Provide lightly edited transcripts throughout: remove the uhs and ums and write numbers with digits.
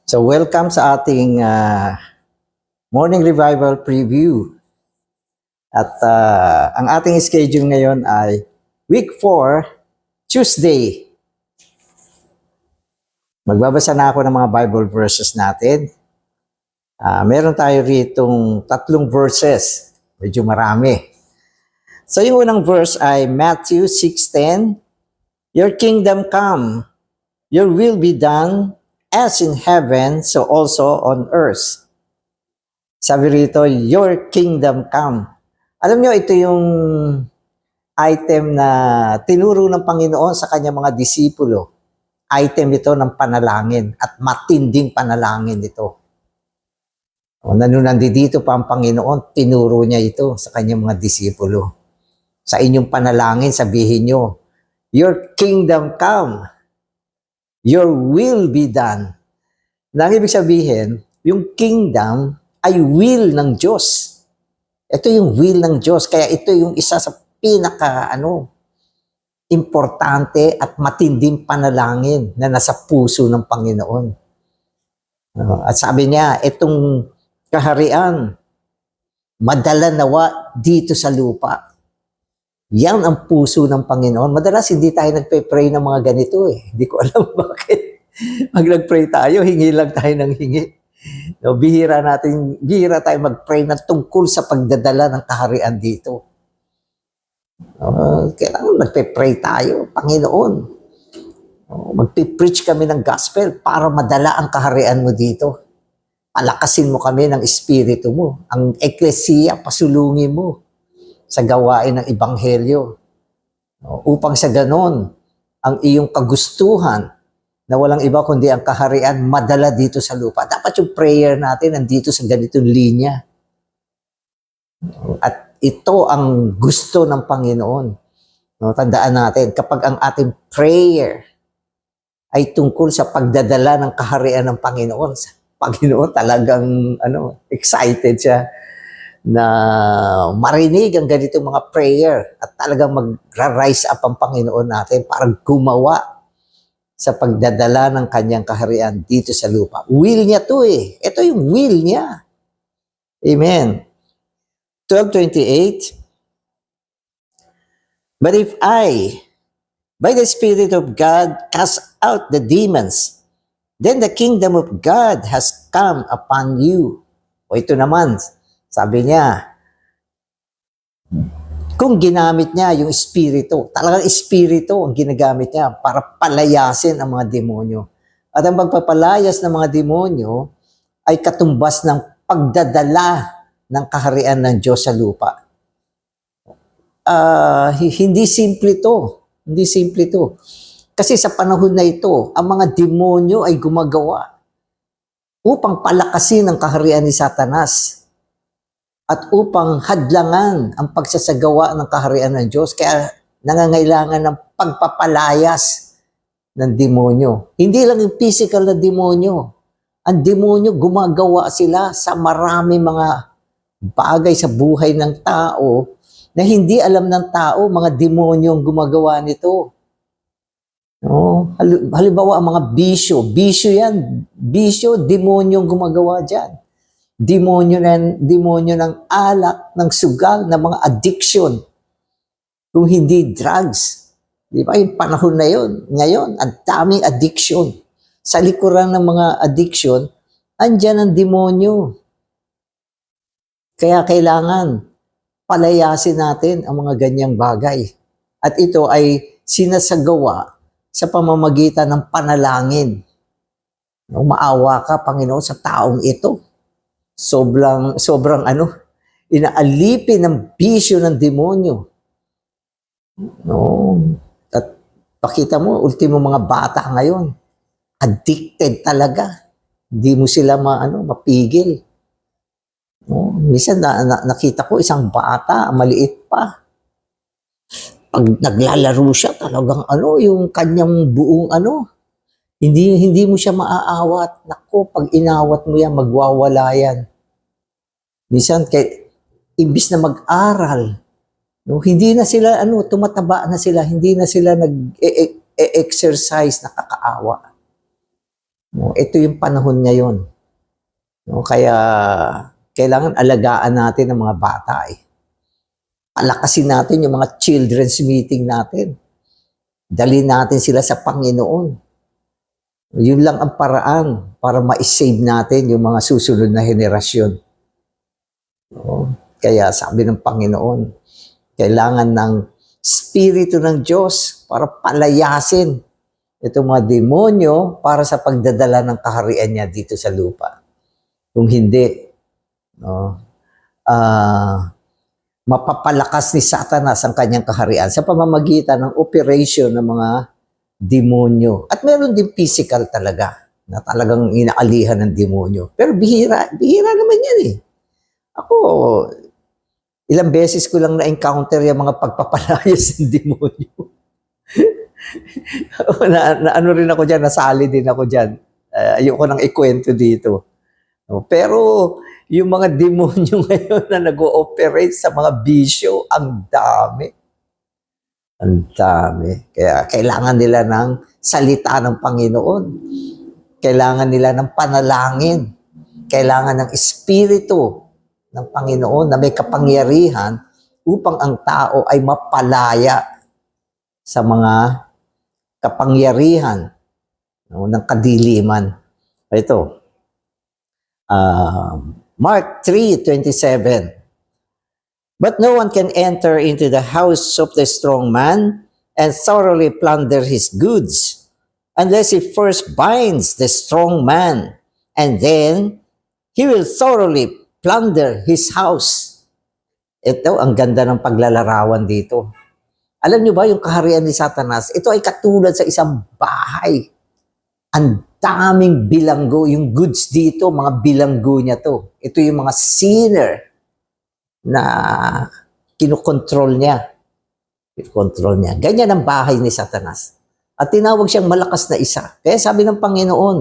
So welcome sa ating morning revival preview. At ang ating schedule ngayon ay week 4, Tuesday. Magbabasa na ako ng mga Bible verses natin. Meron tayo ritong 3 verses. Medyo marami. So yung unang verse ay Matthew 6:10. Your kingdom come, your will be done as in heaven, so also on earth. Sabi rito, your kingdom come. Alam nyo, ito yung item na tinuro ng Panginoon sa kanyang mga disipulo. Item ito ng panalangin at matinding panalangin ito. Nandito pa ang Panginoon, tinuro niya ito sa kanyang mga disipulo. Sa inyong panalangin, sabihin nyo, your kingdom come, your will be done. Ang ibig sabihin, yung kingdom ay will ng Diyos. Ito yung will ng Diyos. Kaya ito yung isa sa importante at matinding panalangin na nasa puso ng Panginoon. At sabi niya, itong kaharian, madala nawa dito sa lupa. Yan ang puso ng Panginoon. Madalas hindi tayo nagpe-pray ng mga ganito eh. Hindi ko alam bakit. Pag nag-pray tayo, hingi lang tayo ng hingi. No, bihira tayo mag-pray na tungkol sa pagdadala ng kaharian dito. Kailangan nagpe-pray tayo, Panginoon. Magpe-preach kami ng gospel para madala ang kaharian mo dito. Palakasin mo kami ng espiritu mo. Ang eklesiya, pasulungin mo sa gawain ng ebanghelyo. Upang sa ganon, ang iyong kagustuhan na walang iba kundi ang kaharian madala dito sa lupa. Dapat yung prayer natin nandito sa ganitong linya. At ito ang gusto ng Panginoon. Tandaan natin, kapag ang ating prayer ay tungkol sa pagdadala ng kaharian ng Panginoon, talagang excited siya na marinig ang ganitong mga prayer at talagang mag-rise up ang Panginoon natin para gumawa sa pagdadala ng kanyang kaharian dito sa lupa. Will niya to eh. Ito yung will niya. Amen. 12:28. But if I, by the Spirit of God, cast out the demons, then the kingdom of God has come upon you. O ito naman, sabi niya, kung ginamit niya yung espiritu, talagang espiritu ang ginagamit niya para palayasin ang mga demonyo. At ang pagpapalayas ng mga demonyo ay katumbas ng pagdadala ng kaharian ng Diyos sa lupa. Hindi simple to. Hindi simple to. Kasi sa panahon na ito, ang mga demonyo ay gumagawa upang palakasin ang kaharian ni Satanas at upang hadlangan ang pagsasagawa ng kaharian ng Diyos. Kaya nangangailangan ng pagpapalayas ng demonyo. Hindi lang yung physical na demonyo. Ang demonyo, gumagawa sila sa marami mga bagay sa buhay ng tao na hindi alam ng tao, mga demonyo ang gumagawa nito. Halimbawa, ang mga bisyo. Bisyo yan. Bisyo, demonyo ang gumagawa dyan. Demonyo ng alak, ng sugal, ng mga addiction. Kung hindi drugs. Di ba? Yung panahon na yun. Ngayon, ang daming addiction. Sa likuran ng mga addiction, andyan ang demonyo. Kaya kailangan palayasin natin ang mga ganyang bagay. At ito ay sinasagawa sa pamamagitan ng panalangin. Maawa ka, Panginoon, sa taong ito. Sobrang inaalipin ng bisyo ng demonyo. At pakita mo, ultimo mga bata ngayon, addicted talaga. Hindi mo sila mapigil. Minsan nakita ko isang bata, maliit pa. Pag naglalaro siya, talagang yung kanyang buong hindi mo siya maaawat. Naku, pag inawat mo yan, magwawala yan. Minsan, imbis na mag-aral, hindi na sila, tumataba na sila, hindi na sila nag-exercise, nakakaawa. No, ito yung panahon ngayon. No, kaya kailangan alagaan natin ang mga bata eh. Palakasin natin yung mga children's meeting natin. Dali natin sila sa Panginoon. Yun lang ang paraan para ma-save natin yung mga susunod na henerasyon. No? Kaya sabi ng Panginoon, kailangan ng Espiritu ng Diyos para palayasin itong mga demonyo para sa pagdadala ng kaharian niya dito sa lupa. Kung hindi, no, mapapalakas ni Satanas ang kanyang kaharian sa pamamagitan ng operation ng mga demonyo. At meron din physical talaga na talagang inaalihan ng demonyo. Pero bihira naman yan eh. Ako, ilang beses ko lang na-encounter yung mga pagpapalayas ng demonyo. na ano rin ako dyan, nasali din ako dyan. Ayoko nang ikwento dito. Pero yung mga demonyo ngayon na nag-ooperate sa mga bisyo, ang dami. Ang dami. Kaya kailangan nila ng salita ng Panginoon. Kailangan nila ng panalangin. Kailangan ng Espiritu ng Panginoon na may kapangyarihan upang ang tao ay mapalaya sa mga kapangyarihan ng kadiliman. Ito, Mark 3:27. But no one can enter into the house of the strong man and thoroughly plunder his goods unless he first binds the strong man, and then he will thoroughly plunder his house. Ito, ang ganda ng paglalarawan dito. Alam niyo ba yung kaharian ni Satanas? Ito ay katulad sa isang bahay. Ang daming bilanggo. Yung goods dito, mga bilanggo niya to. Ito yung mga sinner na kinokontrol niya. Kinokontrol niya. Ganyan ang bahay ni Satanas. At tinawag siyang malakas na isa. Kaya sabi ng Panginoon,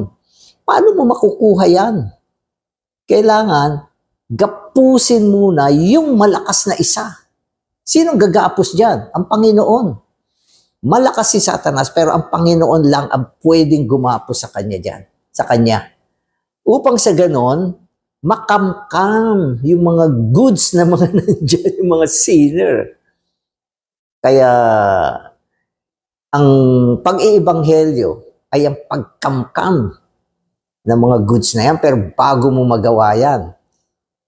paano mo makukuha yan? Kailangan gapusin muna yung malakas na isa. Sinong gagapos dyan? Ang Panginoon. Malakas si Satanas, pero ang Panginoon lang ang pwedeng gumapos sa kanya dyan. Sa kanya. Upang sa ganon, makamkam yung mga goods na mga nandyan, yung mga sinner. Kaya, ang pag-iibanghelyo ay ang pagkamkam ng mga goods na yan, pero bago mo magawa yan,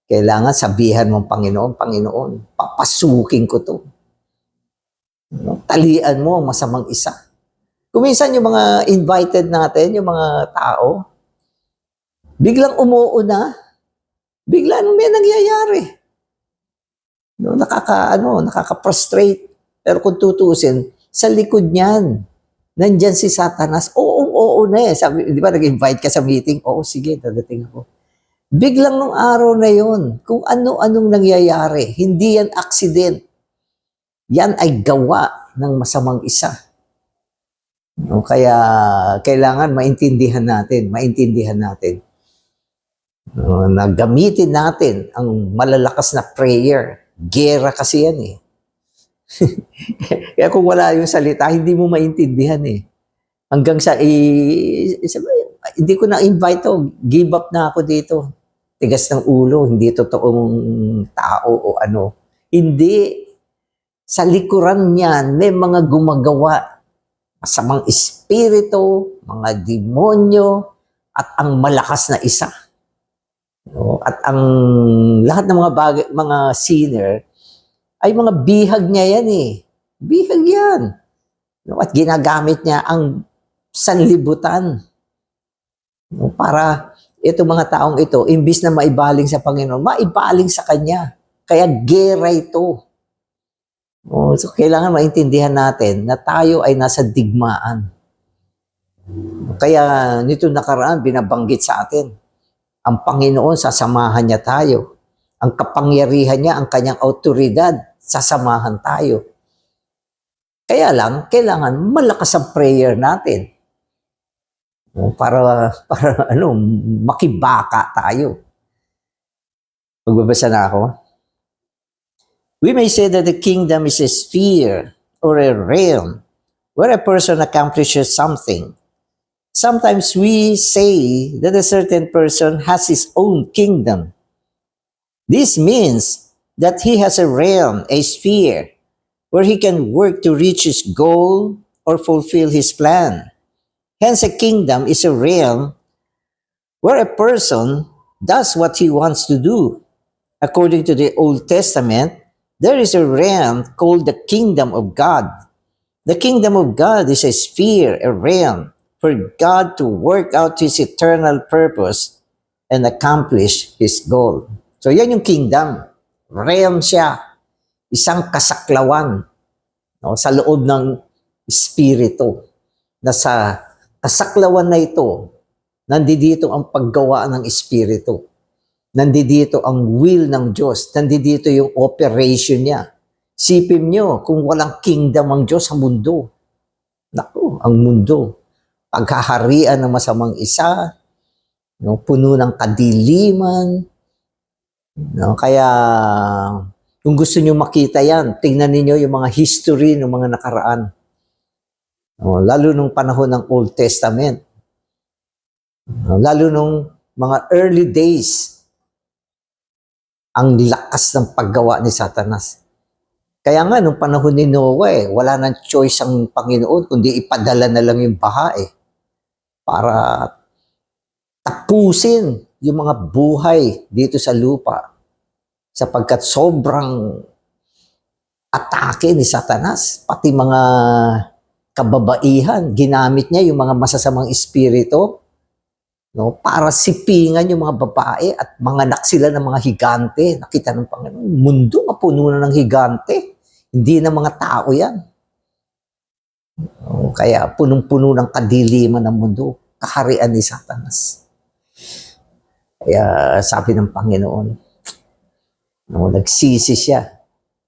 kailangan sabihan mong Panginoon, papasukin ko to. Talian mo ang masamang isa. Kung minsan yung mga invited natin, yung mga tao, biglang umuuna, biglang may nangyayari. Nakaka-frustrate. Pero kung tutusin, sa likod niyan, nandyan si Satanas. Oo na eh. Sabi, di ba nag-invite ka sa meeting? Oo, sige, dadating ako. Biglang nung araw na yon, kung ano-anong nangyayari, hindi yan accident. Yan ay gawa ng masamang isa. No, kaya kailangan maintindihan natin. No, na gamitin natin ang malalakas na prayer. Gera kasi yan eh. Kaya kung wala yung salita, hindi mo maintindihan eh. Hanggang sa, hindi ko na-invite to, give up na ako dito. Tigas ng ulo, hindi totoong tao o ano. Hindi. Sa likuran niyan, may mga gumagawa. Masamang espiritu, mga demonyo, at ang malakas na isa. No? At ang lahat ng mga sinner, ay mga bihag niya yan eh. Bihag yan. No? At ginagamit niya ang sanlibutan. No? Para itong mga taong ito, imbis na maibaling sa Panginoon, maibaling sa Kanya. Kaya gera ito. So, kailangan maintindihan natin na tayo ay nasa digmaan. Kaya nito nakaraan, binabanggit sa atin, ang Panginoon, sasamahan niya tayo. Ang kapangyarihan niya, ang kanyang autoridad, sasamahan tayo. Kaya lang, kailangan malakas ang prayer natin. Para makibaka tayo. Magbabasa na ako. We may say that the kingdom is a sphere or a realm where a person accomplishes something. Sometimes we say that a certain person has his own kingdom. This means that he has a realm, a sphere, where he can work to reach his goal or fulfill his plan. Hence, a kingdom is a realm where a person does what he wants to do. According to the Old Testament, there is a realm called the kingdom of God. The kingdom of God is a sphere, a realm, for God to work out His eternal purpose and accomplish His goal. So yan yung kingdom. Realm siya. Isang kasaklawan, no, sa loob ng espiritu. Na sa kasaklawan na ito, nandito ang paggawa ng espiritu. Nandito ang will ng Diyos. Nandito yung operation niya. Sipin nyo, kung walang kingdom ang Diyos sa mundo, naku, ang mundo, paghaharian ng masamang isa, no, puno ng kadiliman. No, kaya, kung gusto nyo makita yan, tingnan niyo yung mga history ng mga nakaraan. No, lalo nung panahon ng Old Testament. No, lalo nung mga early days, ang lakas ng paggawa ni Satanas. Kaya nga, nung panahon ni Noah, wala nang choice ang Panginoon, kundi ipadala na lang yung baha para tapusin yung mga buhay dito sa lupa. Sapagkat sobrang atake ni Satanas, pati mga kababaihan, ginamit niya yung mga masasamang espiritu, no, para sipingan yung mga babae at manganak sila ng mga higante. Nakita ng Panginoon, mundo mapuno na ng higante. Hindi na mga tao yan. No, kaya punong-puno ng kadiliman ng mundo, kaharian ni Satanas. Kaya sabi ng Panginoon, no, nagsisi siya.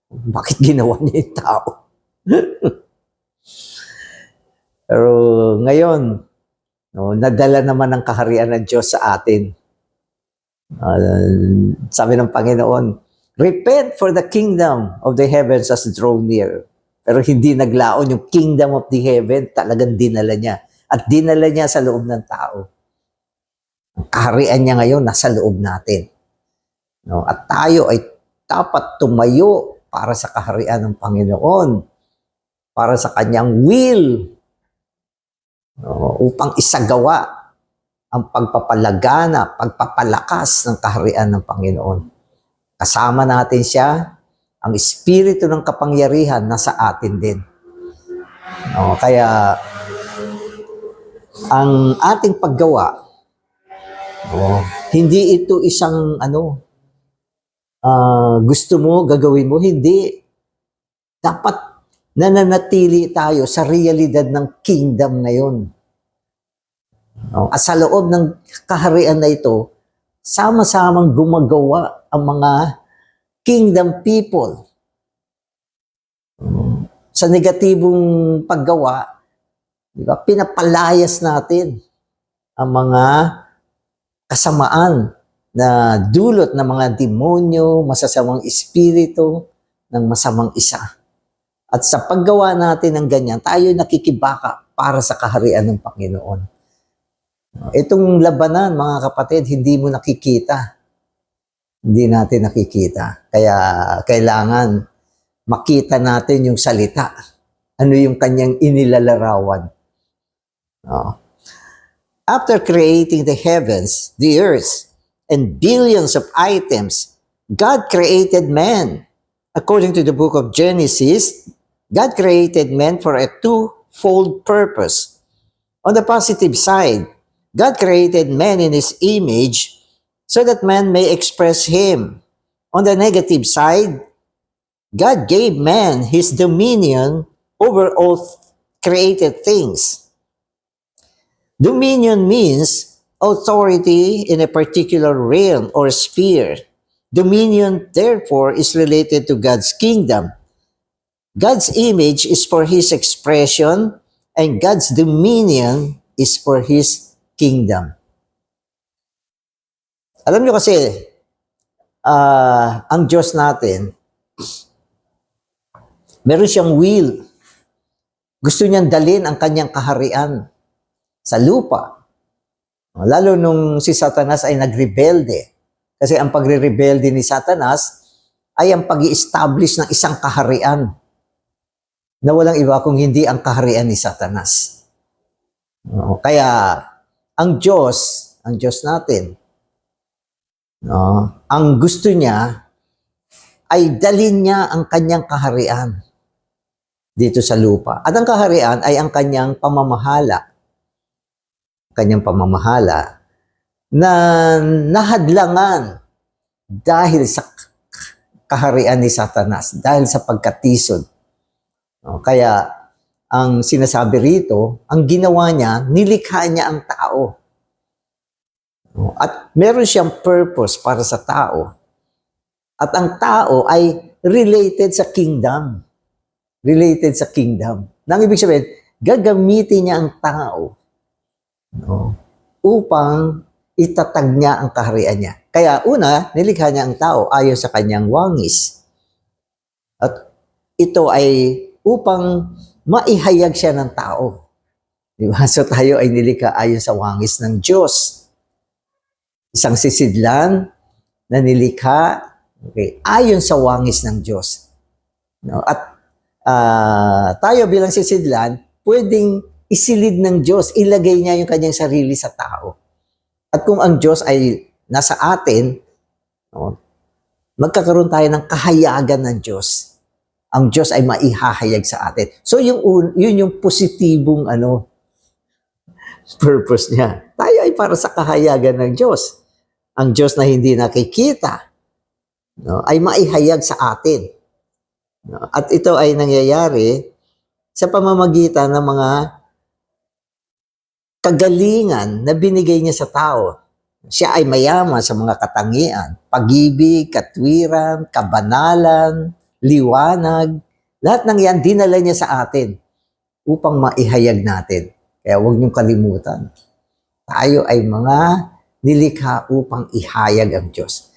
Bakit ginawa niya yung tao? Pero ngayon, no, nadala naman ang kaharian ng Diyos sa atin. Sabi ng Panginoon, repent, for the kingdom of the heavens has drawn near. Pero hindi naglaon yung kingdom of the heaven, talagang dinala niya. At dinala niya sa loob ng tao. Ang kaharian niya ngayon nasa loob natin. No? At tayo ay dapat tumayo para sa kaharian ng Panginoon. Para sa kanyang will. No? Upang isagawa ang pagpapalagana, pagpapalakas ng kaharian ng Panginoon. Kasama natin siya, ang espiritu ng kapangyarihan nasa atin din. No, kaya, ang ating paggawa, no, hindi ito isang gusto mo, gagawin mo, hindi. Dapat nananatili tayo sa realidad ng kingdom ngayon. No, at sa loob ng kaharian na ito, sama-samang gumagawa ang mga kingdom people. Sa negatibong paggawa, diba, pinapalayas natin ang mga kasamaan na dulot ng mga demonyo, masasamang espiritu, ng masamang isa. At sa paggawa natin ng ganyan, tayo nakikibaka para sa kaharian ng Panginoon. Itong labanan, mga kapatid, hindi mo nakikita. Hindi natin nakikita. Kaya kailangan makita natin yung salita. Ano yung kanyang inilalarawan. After creating the heavens, the earth, and billions of items, God created man. According to the book of Genesis, God created man for a twofold purpose. On the positive side, God created man in His image so that man may express Him. On the negative side, God gave man His dominion over all created things. Dominion means authority in a particular realm or sphere. Dominion, therefore, is related to God's kingdom. God's image is for His expression, and God's dominion is for His kingdom. Alam nyo kasi, ang Diyos natin, meron siyang will. Gusto niyang dalhin ang kanyang kaharian. sa lupa. Lalo nung si Satanas ay nagrebelde. Kasi ang pagre-rebelde ni Satanas ay ang pag-i-establish ng isang kaharian na walang iba kung hindi ang kaharian ni Satanas. Kaya ang Diyos natin, ang gusto niya ay dalhin niya ang kanyang kaharian dito sa lupa. At ang kaharian ay ang kanyang pamamahala. Kanyang pamamahala na nahadlangan dahil sa kaharian ni Satanas, dahil sa pagkatisod. Kaya ang sinasabi rito, ang ginawa niya, nilikha niya ang tao. At meron siyang purpose para sa tao. At ang tao ay related sa kingdom. Related sa kingdom. Nang ibig sabihin, gagamitin niya ang tao upang itatag niya ang kaharian niya. Kaya una, nilikha niya ang tao ayon sa kanyang wangis. At ito ay upang maihayag siya ng tao. Diba? So tayo ay nilikha ayon sa wangis ng Diyos. Isang sisidlan na nilikha ayon sa wangis ng Diyos. At tayo bilang sisidlan, pwedeng isilid ng Diyos, ilagay niya yung kanyang sarili sa tao. At kung ang Diyos ay nasa atin, magkakaroon tayo ng kahayagan ng Diyos. Ang Diyos ay maihahayag sa atin. So yun yung positibong purpose niya. Tayo ay para sa kahayagan ng Diyos. Ang Diyos na hindi nakikita ay maihayag sa atin. At ito ay nangyayari sa pamamagitan ng mga kagalingan na binigay niya sa tao. Siya ay mayaman sa mga katangian, pag-ibig, katwiran, kabanalan, liwanag. Lahat ng yan, dinala niya sa atin upang maihayag natin. Kaya huwag niyong kalimutan. Tayo ay mga nilikha upang ihayag ang Diyos.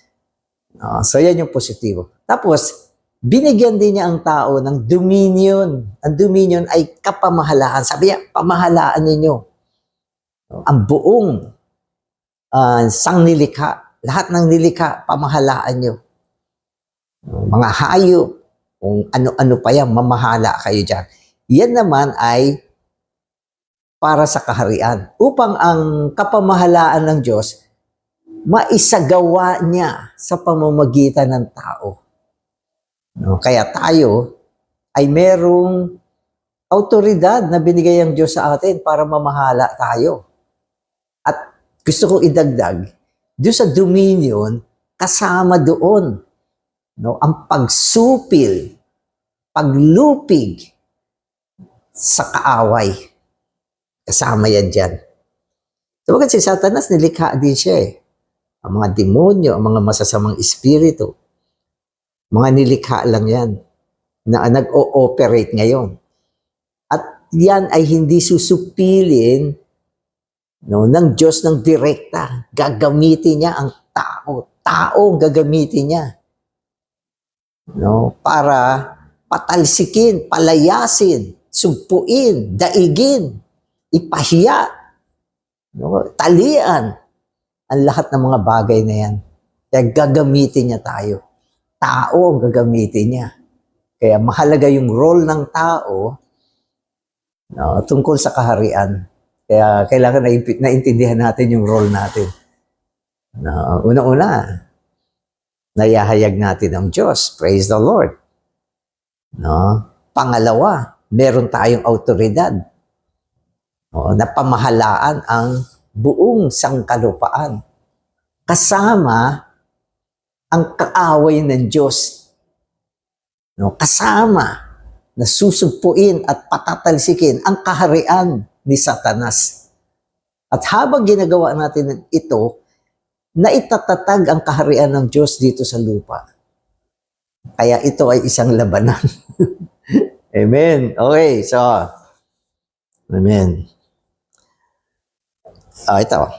So yan yung positibo. Tapos, binigyan din niya ang tao ng dominion. Ang dominion ay kapamahalaan. Sabi niya, pamahalaan ninyo. Ang buong sangnilikha, lahat ng nilikha, pamahalaan nyo. Mga hayop, kung ano-ano pa yan, mamahala kayo dyan. Yan naman ay para sa kaharian. Upang ang kapamahalaan ng Diyos, maisagawa niya sa pamamagitan ng tao. Kaya tayo ay merong autoridad na binigay ang Diyos sa atin para mamahala tayo. At gusto kong idagdag, doon sa dominion, kasama doon ang pagsupil, paglupig sa kaaway. Kasama yan dyan. Sabagat si Satanas, nilikha din siya Ang mga demonyo, ang mga masasamang espiritu, mga nilikha lang yan na nag-o-operate ngayon. At yan ay hindi susupilin ng Diyos ng direkta. Gagamitin niya ang tao. Tao gagamitin niya. Para patalsikin, palayasin, sugpuin, daigin, ipahiya, talian, ang lahat ng mga bagay na yan. Kaya gagamitin niya tayo. Tao ang gagamitin niya. Kaya mahalaga yung role ng tao tungkol sa kaharian. Kaya kailangan naintindihan natin yung role natin. Una-una, nayahayag natin ang Diyos. Praise the Lord. Pangalawa, meron tayong autoridad na pamahalaan ang buong sangkalupaan. Kasama ang kaaway ng Diyos. Kasama na susugpuin at patatalsikin ang kaharian ni Satanas. At habang ginagawa natin ito, naitatatag ang kaharian ng Diyos dito sa lupa. Kaya ito ay isang labanan. Amen. Okay, so, amen. Ito.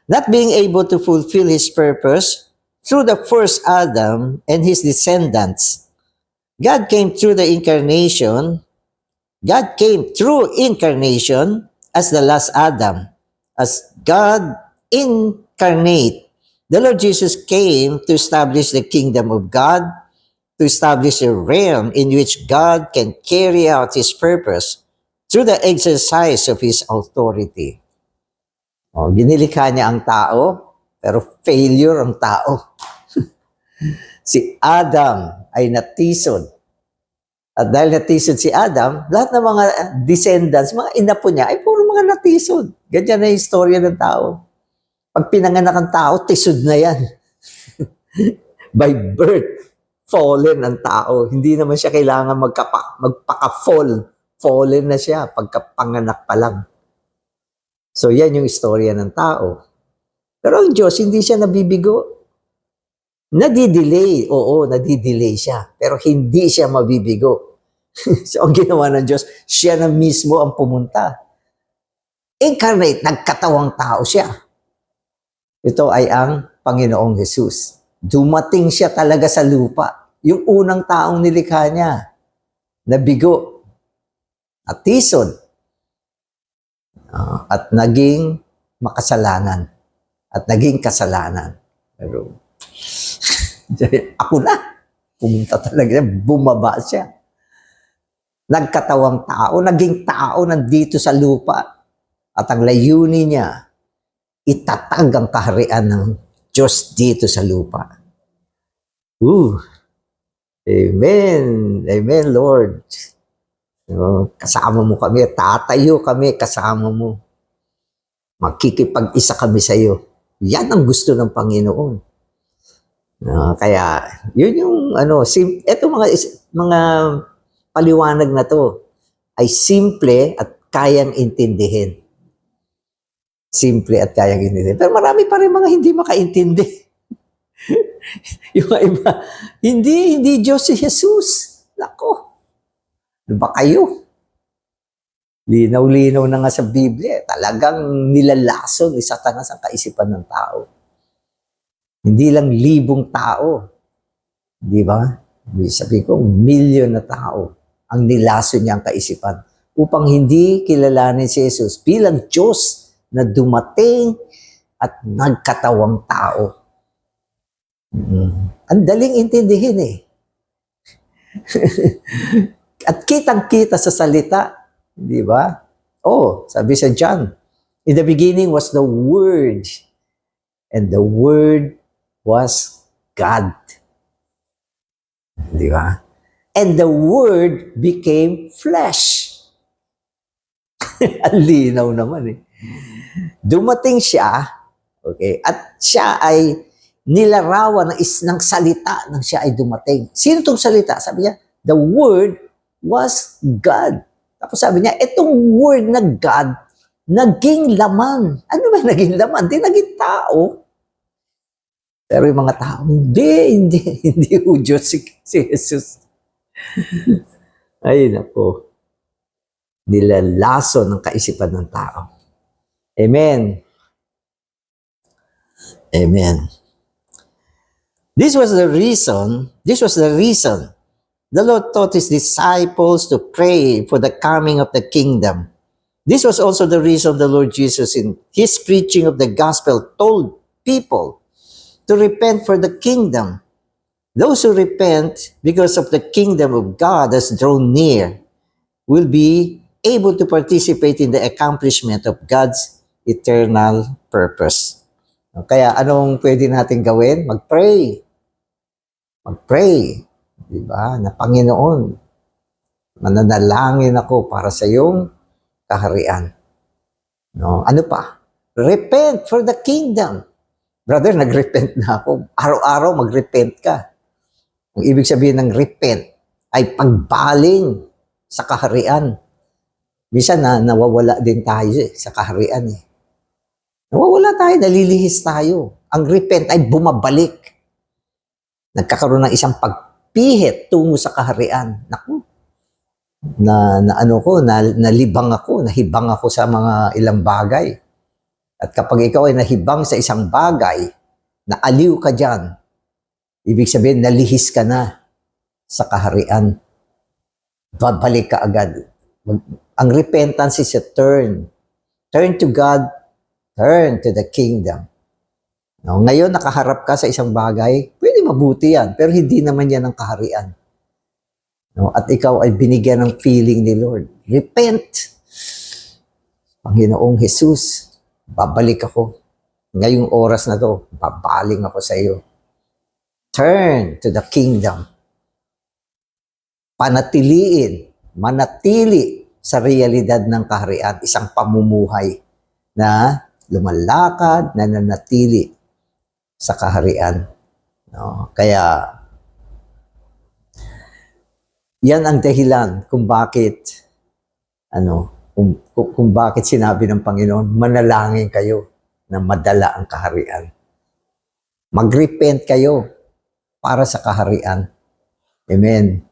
Not being able to fulfill his purpose through the first Adam and his descendants, God came through incarnation as the last Adam, as God incarnate. The Lord Jesus came to establish the kingdom of God, to establish a realm in which God can carry out His purpose through the exercise of His authority. Ginilikha niya ang tao, pero failure ang tao. Si Adam ay natisod. At dahil natisod si Adam, lahat ng mga descendants, mga inapo niya, ay puro mga natisod. Ganyan na yung istorya ng tao. Pag pinanganak ang tao, tisod na yan. By birth, fallen ang tao. Hindi naman siya kailangan magpaka-fall. Fallen na siya pagkapanganak pa lang. So yan yung istorya ng tao. Pero ang Diyos, hindi siya nabibigo. Nadidelay. Oo, nadidelay siya. Pero hindi siya mabibigo. So ang ginawa ng Diyos, siya na mismo ang pumunta. Incarnate, nagkatawang tao siya. Ito ay ang Panginoong Jesus. Dumating siya talaga sa lupa. Yung unang taong nilikha niya, nabigo, natisod, at naging makasalanan. At naging kasalanan. Pero, ako na. Pumunta talaga, bumaba siya. Nagkatawang tao, naging tao nandito sa lupa. At ang layunin niya, itatag ang kaharian ng Diyos dito sa lupa. Amen. Amen, Lord. Kasama mo kami, tatayo kami, kasama mo. Makikipag-isa kami sa iyo. Yan ang gusto ng Panginoon. Kaya, yun yung, ito mga paliwanag na to ay simple at kayang intindihin. Simple at kayang intindihin. Pero marami pa rin mga hindi makaintindi. Yung iba, hindi Diyos si Jesus. Nako. Ano ba kayo? Linaw-linaw na nga sa Biblia. Talagang nilalason ni Satanas ang kaisipan ng tao. Hindi lang libong tao. Di ba? Sabi ko, milyon na tao ang nilason niya ang kaisipan upang hindi kilalanin si Jesus bilang Diyos na dumating at nagkatawang tao. Ang daling intindihin eh. At kitang-kita sa salita, di ba? Sabi sa John, in the beginning was the Word, and the Word was God. Di ba? And the Word became flesh. Ang linaw naman eh. Dumating siya, okay, at siya ay nilarawan ng salita nang siya ay dumating. Sino itong salita? Sabi niya, the Word was God. Tapos sabi niya, itong Word na God, naging laman. Ano ba naging laman? Di naging tao. Pero yung mga tao, hindi o Diyos si Jesus. Ay, nako. Nilalaso ng kaisipan ng tao. Amen. Amen. This was the reason the Lord taught His disciples to pray for the coming of the kingdom. This was also the reason the Lord Jesus in His preaching of the gospel told people to repent for the kingdom. Those who repent because of the kingdom of God has drawn near will be able to participate in the accomplishment of God's eternal purpose. Kaya anong pwede natin gawin? Mag-pray. Mag-pray. Diba? Na Panginoon, mananalangin ako para sa iyong kaharian. No? Ano pa? Repent for the kingdom. Brother, nag-repent na ako. Araw-araw mag-repent ka. Ang ibig sabihin ng repent ay pagbaling sa kaharian. Minsan nawawala din tayo sa kaharian eh. Nawawala tayo, nalilihis tayo. Ang repent ay bumabalik. Nagkakaroon ng isang pagpihit tungo sa kaharian. Naku, nalibang ako, nahibang ako sa mga ilang bagay. At kapag ikaw ay nahibang sa isang bagay, naaliw ka dyan, ibig sabihin, nalihis ka na sa kaharian. Babalik ka agad. Ang repentance is a turn. Turn to God, turn to the kingdom. No, ngayon, nakaharap ka sa isang bagay, pwede mabuti yan, pero hindi naman yan ang kaharian. No, at ikaw ay binigyan ng feeling ni Lord. Repent. Panginoong Jesus, babalik ako. Ngayong oras na to, babaling ako sa iyo. Turn to the kingdom. Manatili sa realidad ng kaharian, isang pamumuhay na lumalakad, na nanatili sa kaharian. No? Kaya, yan ang dahilan kung bakit, kung bakit sinabi ng Panginoon, manalangin kayo na madala ang kaharian. Mag-repent kayo para sa kaharian. Amen.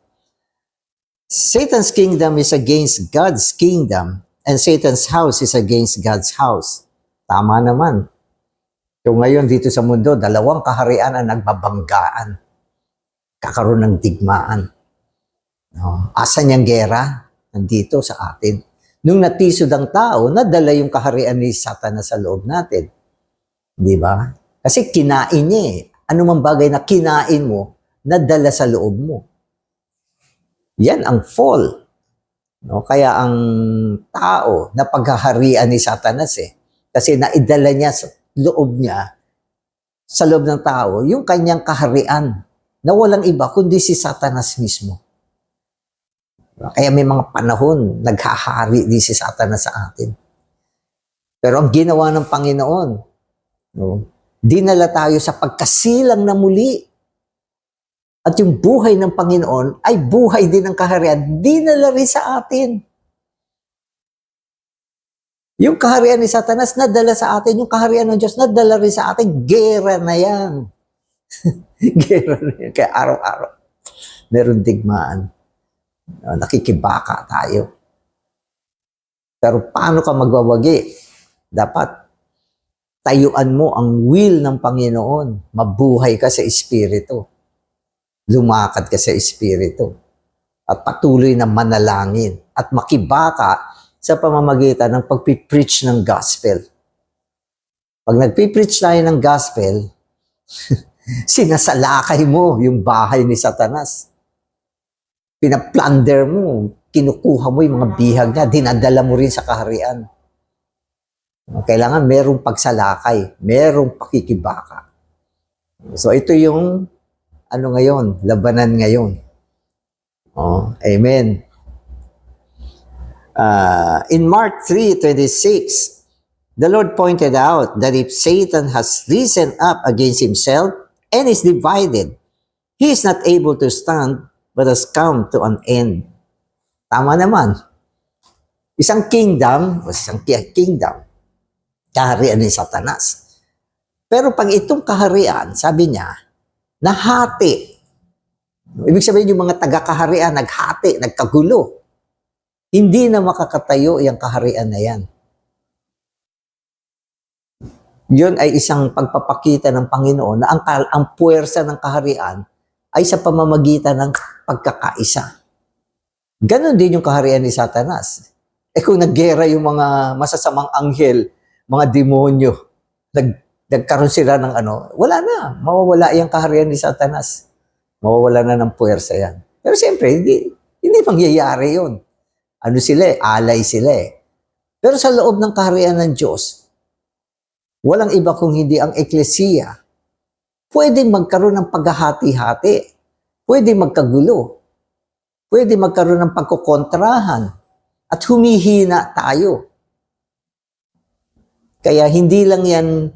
Satan's kingdom is against God's kingdom and Satan's house is against God's house. Tama naman. So ngayon dito sa mundo, dalawang kaharian ang nagbabanggaan. Kakaroon ng digmaan. No? Asan yung gera? Nandito sa atin. Nung natisod ang tao, nadala yung kaharian ni Satanas sa loob natin. Di ba? Kasi kinain niya eh. Ano mang bagay na kinain mo, nadala sa loob mo. Yan ang fall. No? Kaya ang tao na paghaharian ni Satanas eh. Kasi naidala niya sa loob ng tao, yung kanyang kaharian na walang iba kundi si Satanas mismo. Kaya may mga panahon, naghahari din si Satanas sa atin. Pero ang ginawa ng Panginoon, no, dinala tayo sa pagkasilang na muli. At yung buhay ng Panginoon ay buhay din ng kaharian, dinala rin sa atin. Yung kaharian ni Satanas, nadala sa atin. Yung kaharian ng Diyos, nadala rin sa atin. Gera na yan. Gera na yan. Kaya araw-araw, meron digmaan. Nakikibaka tayo. Pero paano ka magwawagi? Dapat tayuan mo ang will ng Panginoon. Mabuhay ka sa Espiritu. Lumakad ka sa Espiritu. At patuloy na manalangin. At makibaka sa pamamagitan ng pagpipreach ng gospel. Pag nagpipreach tayo ng gospel, sinasalakay mo yung bahay ni Satanas. Pinaplunder mo, kinukuha mo yung mga bihag niya, dinadala mo rin sa kaharian. Kailangan merong pagsalakay, merong pakikibaka. So ito yung ngayon, labanan ngayon. Amen. In Mark 3:26, the Lord pointed out that if Satan has risen up against himself and is divided, he is not able to stand but has come to an end. Tama naman. Isang kingdom, kaharian ni Satanas. Pero pag itong kaharian, sabi niya, nahati. Ibig sabihin yung mga taga-kaharian, naghati, nagkagulo. Hindi na makakatayo yung kaharian na yan. Yun ay isang pagpapakita ng Panginoon na ang puwersa ng kaharian ay sa pamamagitan ng pagkakaisa. Ganon din yung kaharian ni Satanas. Kung naggera yung mga masasamang anghel, mga demonyo, nagkaroon sila ng wala na. Mawawala yung kaharian ni Satanas. Mawawala na ng puwersa yan. Pero siyempre, hindi mangyayari yun. Alay sila eh. Pero sa loob ng kaharian ng Diyos, walang iba kung hindi ang eklesiya. Pwedeng magkaroon ng paghahati-hati. Pwedeng magkagulo. Pwedeng magkaroon ng pagkukontrahan. At humihina tayo. Kaya hindi lang yan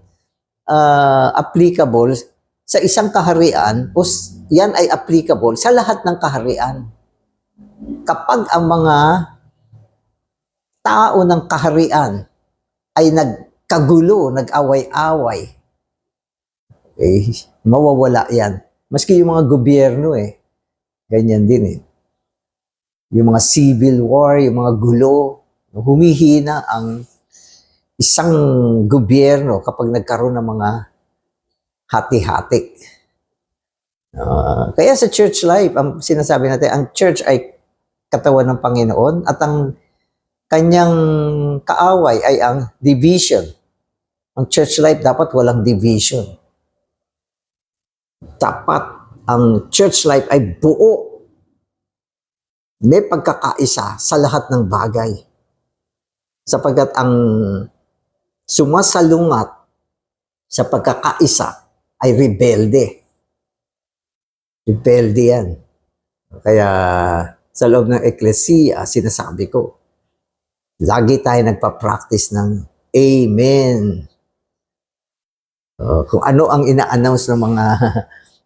applicable sa isang kaharian o yan ay applicable sa lahat ng kaharian. Kapag ang mga tao ng kaharian ay nagkagulo, nag-away-away, mawawala yan. Maski yung mga gobyerno ganyan din Yung mga civil war, yung mga gulo, humihina ang isang gobyerno kapag nagkaroon ng mga hati-hati. Kaya sa church life, ang sinasabi natin, ang church ay katawan ng Panginoon at ang kanyang kaaway ay ang division. Ang church life dapat walang division. Dapat ang church life ay buo. May pagkakaisa sa lahat ng bagay. Sapagkat ang sumasalungat sa pagkakaisa ay rebelde. Rebelde yan. Kaya sa loob ng eklesiya, sinasabi ko, lagi tayo nagpa-practice ng Amen. Kung ano ang ina-announce ng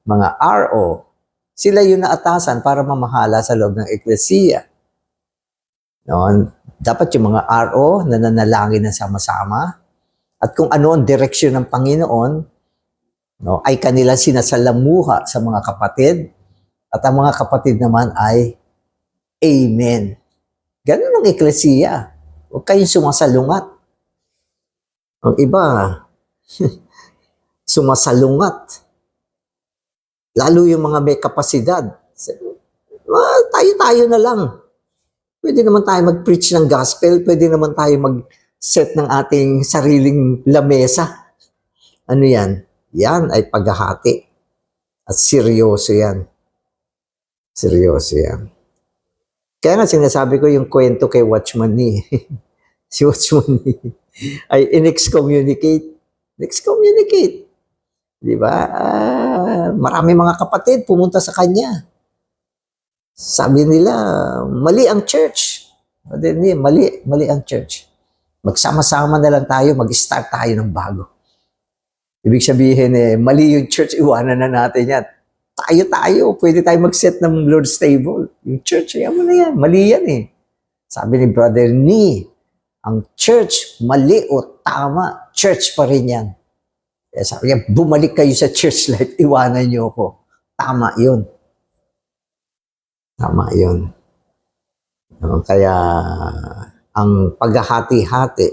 mga RO, sila yung naatasan para mamahala sa loob ng eklesiya. No? Dapat yung mga RO nananalangin na sama-sama at kung ano ang direksyon ng Panginoon, no, ay kanila sinasalamuha sa mga kapatid at ang mga kapatid naman ay Amen. Ganun ang eklesiya. Huwag kayong sumasalungat. Ang iba, sumasalungat. Lalo yung mga may kapasidad. Tayo-tayo na lang. Pwede naman tayo mag-preach ng gospel. Pwede naman tayo mag-set ng ating sariling lamesa. Ano yan? Yan ay paghahati. At seryoso yan. Seryoso yan. Kaya nga sinasabi ko yung kwento kay Watchman Nee. Si Watchman Nee ay in-excommunicate. Excommunicate. Di ba? Marami mga kapatid pumunta sa kanya. Sabi nila, mali ang church. Mali ang church. Magsama-sama na lang tayo, mag-start tayo ng bago. Ibig sabihin, mali yung church, iwanan na natin yan. Tayo, pwede tayo mag-set ng Lord's table. Yung church, yan mo na yan. Mali yan eh. Sabi ni Brother Nee, ang church, mali o tama, church pa rin yan. Kaya sabi niya, bumalik kayo sa church life, iwanan niyo ako. Tama yun. Tama yun. Kaya, ang paghahati-hati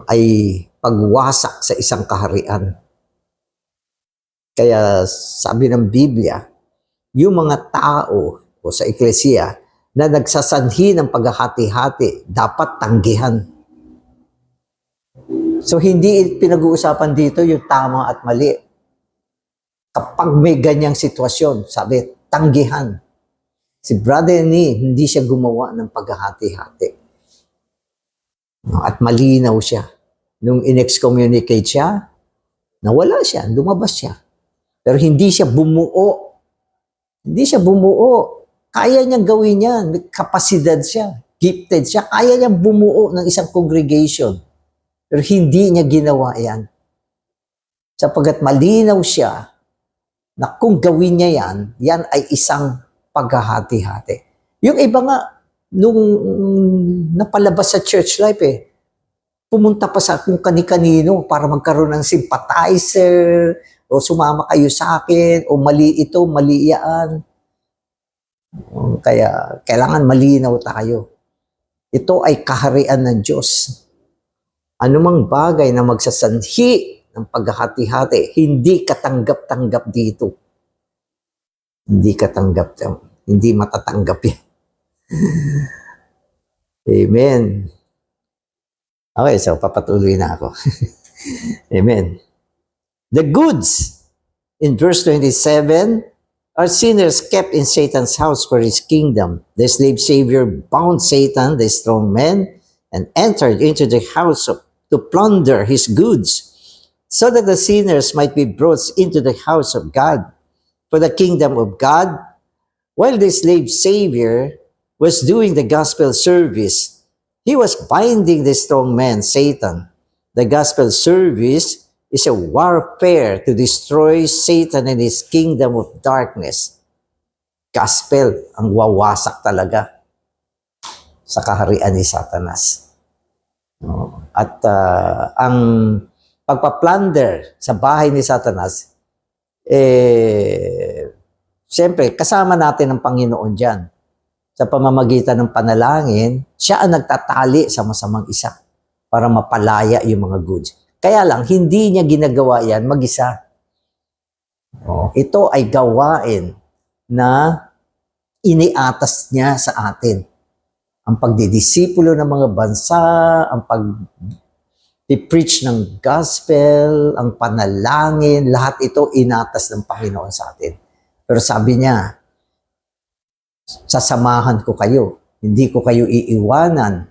ay pagwasak sa isang kaharian. Kaya sabi ng Biblia, yung mga tao o sa eklesiya na nagsasanhi ng paghahati-hati, dapat tanggihan. So hindi pinag-uusapan dito yung tama at mali. Kapag may ganyang sitwasyon, sabi, tanggihan. Si Brother Nee, hindi siya gumawa ng paghahati-hati. At malinaw siya. Nung in-excommunicate siya, nawala siya, lumabas siya. Pero hindi siya bumuo. Hindi siya bumuo. Kaya niyang gawin yan. May kapasidad siya. Gifted siya. Kaya niyang bumuo ng isang congregation. Pero hindi niya ginawa yan. Sapagkat malinaw siya na kung gawin niya yan, yan ay isang paghahati-hati. Yung iba nga, nung napalabas sa church life pumunta pa sa kung kani-kanino para magkaroon ng sympathizer, o sumama kayo sa akin, o mali ito, mali yan. Kaya kailangan malinaw tayo. Ito ay kaharian ng Diyos. Anumang bagay na magsasanhi ng paghahati-hati, hindi katanggap-tanggap dito. Hindi katanggap. Hindi matatanggap yan. Amen. Okay, so papatuloy na ako. Amen. The goods, in verse 27, are sinners kept in Satan's house for his kingdom. The slave savior bound Satan, the strong man, and entered into the house to plunder his goods, so that the sinners might be brought into the house of God for the kingdom of God. While the slave savior was doing the gospel service, he was binding the strong man, Satan. The gospel service is a warfare to destroy Satan and his kingdom of darkness. Gospel ang wawasak talaga sa kaharian ni Satanas. At ang pagpa-plunder sa bahay ni Satanas, siyempre, kasama natin ang Panginoon dyan. Sa pamamagitan ng panalangin, siya ang nagtatali sa masamang isa para mapalaya yung mga goods. Kaya lang, hindi niya ginagawa yan mag-isa. Ito ay gawain na iniatas niya sa atin. ang pagdidisipulo ng mga bansa, ang pag-preach ng gospel, ang panalangin, lahat ito inatas ng Panginoon sa atin. Pero sabi niya, sasamahan ko kayo, hindi ko kayo iiwanan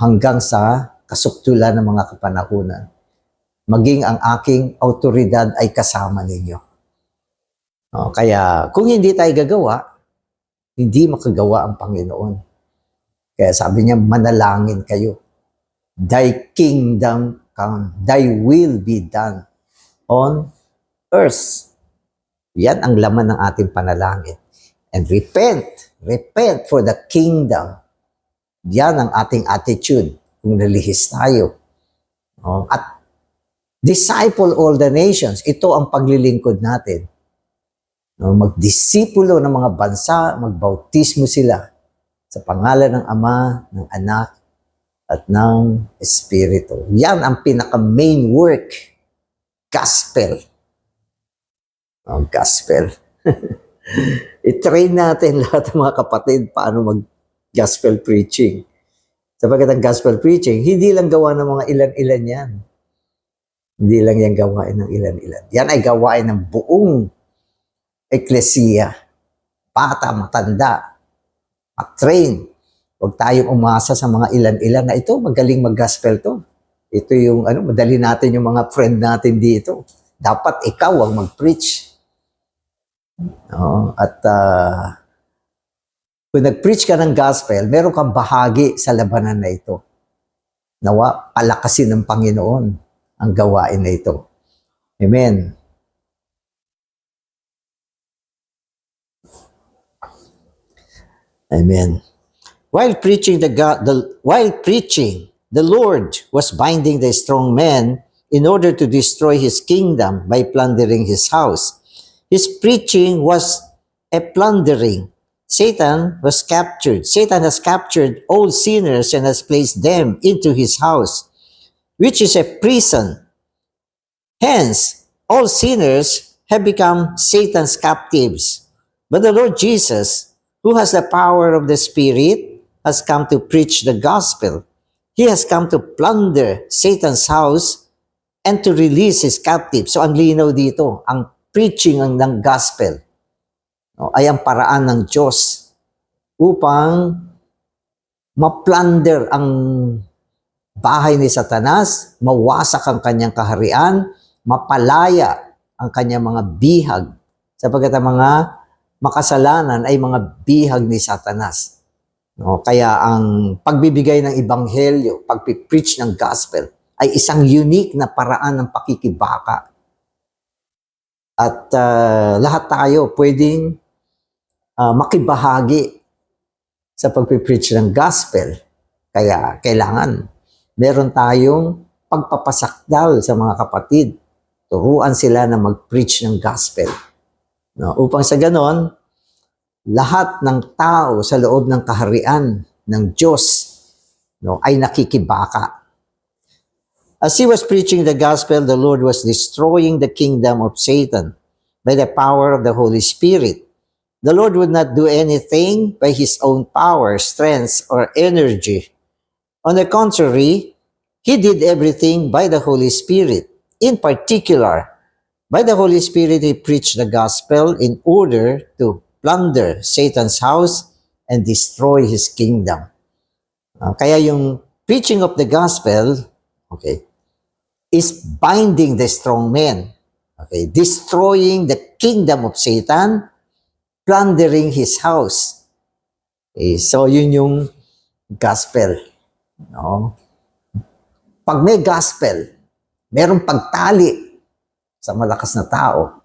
hanggang sa kasuktulan ng mga kapanahunan. Maging ang aking autoridad ay kasama ninyo. Kaya kung hindi tayo gagawa, hindi makagawa ang Panginoon. Kaya sabi niya, manalangin kayo. Thy kingdom come, thy will be done on earth. Yan ang laman ng ating panalangin. And repent for the kingdom. Yan ang ating attitude kung nalihis tayo. At disciple all the nations. Ito ang paglilingkod natin. Magdisipulo ng mga bansa, magbautismo sila sa pangalan ng Ama, ng Anak, at ng Espiritu. Yan ang pinaka-main work. Gospel. Gospel. I-train natin lahat ng mga kapatid paano mag-gospel preaching. Sapagkat ang gospel preaching, hindi lang gawa ng mga ilan-ilan yan. Hindi lang yan gawain ng ilan-ilan. Yan ay gawain ng buong eklesiya. Bata, matanda, at-train. Huwag tayong umasa sa mga ilan-ilan na ito, magaling mag-gospel to. Ito yung, madali natin yung mga friend natin dito. Dapat ikaw ang mag-preach. At kung nag-preach ka ng gospel, meron kang bahagi sa labanan na ito. Nawa, palakasin ng Panginoon ang gawain na ito. Amen. Amen. While preaching, the Lord was binding the strong man in order to destroy his kingdom by plundering his house. His preaching was a plundering. Satan has captured all sinners and has placed them into his house, which is a prison. Hence, all sinners have become Satan's captives. But the Lord Jesus, who has the power of the Spirit, has come to preach the gospel. He has come to plunder Satan's house and to release his captives. So ang linaw dito, ang preaching ng gospel ay ang paraan ng Diyos upang maplunder ang bahay ni Satanas, mawasak ang kanyang kaharian, mapalaya ang kanyang mga bihag, sapagkat ang mga makasalanan ay mga bihag ni Satanas. Kaya ang pagbibigay ng ebanghelyo, pagpipreach ng gospel, ay isang unique na paraan ng pakikibaka. At lahat tayo pwedeng makibahagi sa pagpipreach ng gospel. Kaya kailangan meron tayong pagpapasakdal sa mga kapatid. Turuan sila na mag-preach ng gospel. Upang sa ganon, lahat ng tao sa loob ng kaharian ng Diyos ay nakikibaka. As he was preaching the gospel, the Lord was destroying the kingdom of Satan by the power of the Holy Spirit. The Lord would not do anything by his own power, strength, or energy. On the contrary, he did everything by the Holy Spirit. In particular, by the Holy Spirit, he preached the gospel in order to plunder Satan's house and destroy his kingdom. Kaya yung preaching of the gospel, is binding the strong man. Destroying the kingdom of Satan, plundering his house. So yun yung gospel. Pag may gospel, merong pagtali sa malakas na tao.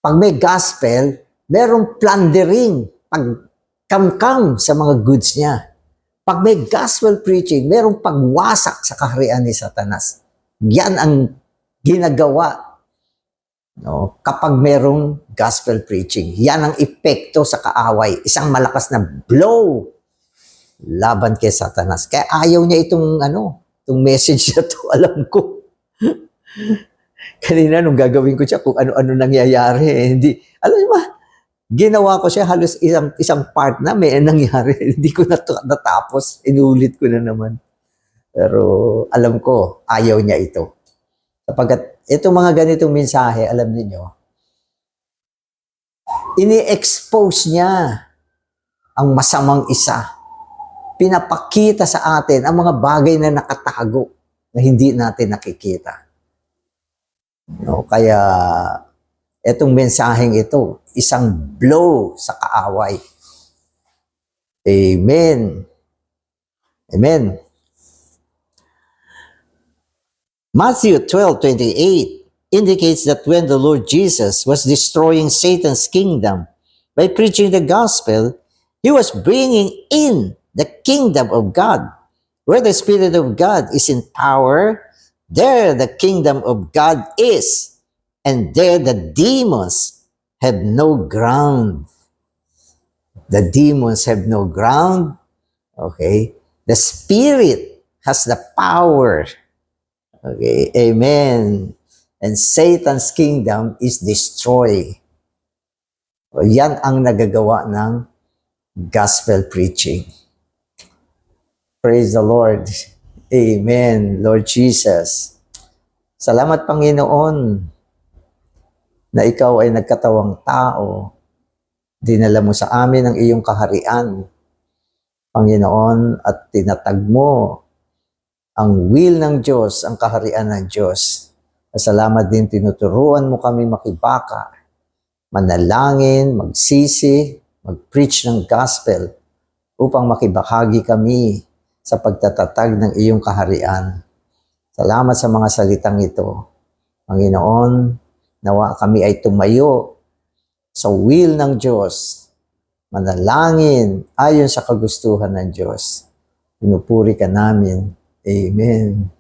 Pag may gospel, merong plundering, pagkamkam sa mga goods niya. Pag may gospel preaching, merong pagwasak sa kaharian ni Satanas. Yan ang ginagawa kapag merong gospel preaching. Yan ang epekto sa kaaway. Isang malakas na blow laban kay Satanas. Kaya ayaw niya itong message na to, alam ko. Kanina nung gagawin ko siya, kung ano-ano nangyayari, hindi. Alam niyo ba, Ginawa ko siya halos isang part na may nangyari. Hindi ko natapos. Inulit ko na naman. Pero alam ko, ayaw niya ito. Sapagkat itong mga ganitong mensahe, alam niyo, ini-expose niya ang masamang isa. Pinapakita sa atin ang mga bagay na nakatago na hindi natin nakikita. No, kaya itong mensaheng ito, isang blow sa kaaway. Amen. Amen. Matthew 12:28 indicates that when the Lord Jesus was destroying Satan's kingdom by preaching the gospel, he was bringing in the kingdom of God. Where the Spirit of God is in power, there the kingdom of God is, and there the demons have no ground. The demons have no ground. Okay? The Spirit has the power. Okay? Amen. And Satan's kingdom is destroyed. O, yan ang nagagawa ng gospel preaching. Praise the Lord. Amen, Lord Jesus. Salamat, Panginoon, na ikaw ay nagkatawang tao. Dinala mo sa amin ang iyong kaharian, Panginoon, at tinatag mo ang will ng Diyos, ang kaharian ng Diyos. Salamat din, tinuturuan mo kami makibaka, manalangin, magsisi, mag-preach ng gospel upang makibahagi kami sa pagtatatag ng iyong kaharian. Salamat sa mga salitang ito. Panginoon, nawa kami ay tumayo sa will ng Diyos, manalangin ayon sa kagustuhan ng Diyos. Pinupuri ka namin. Amen.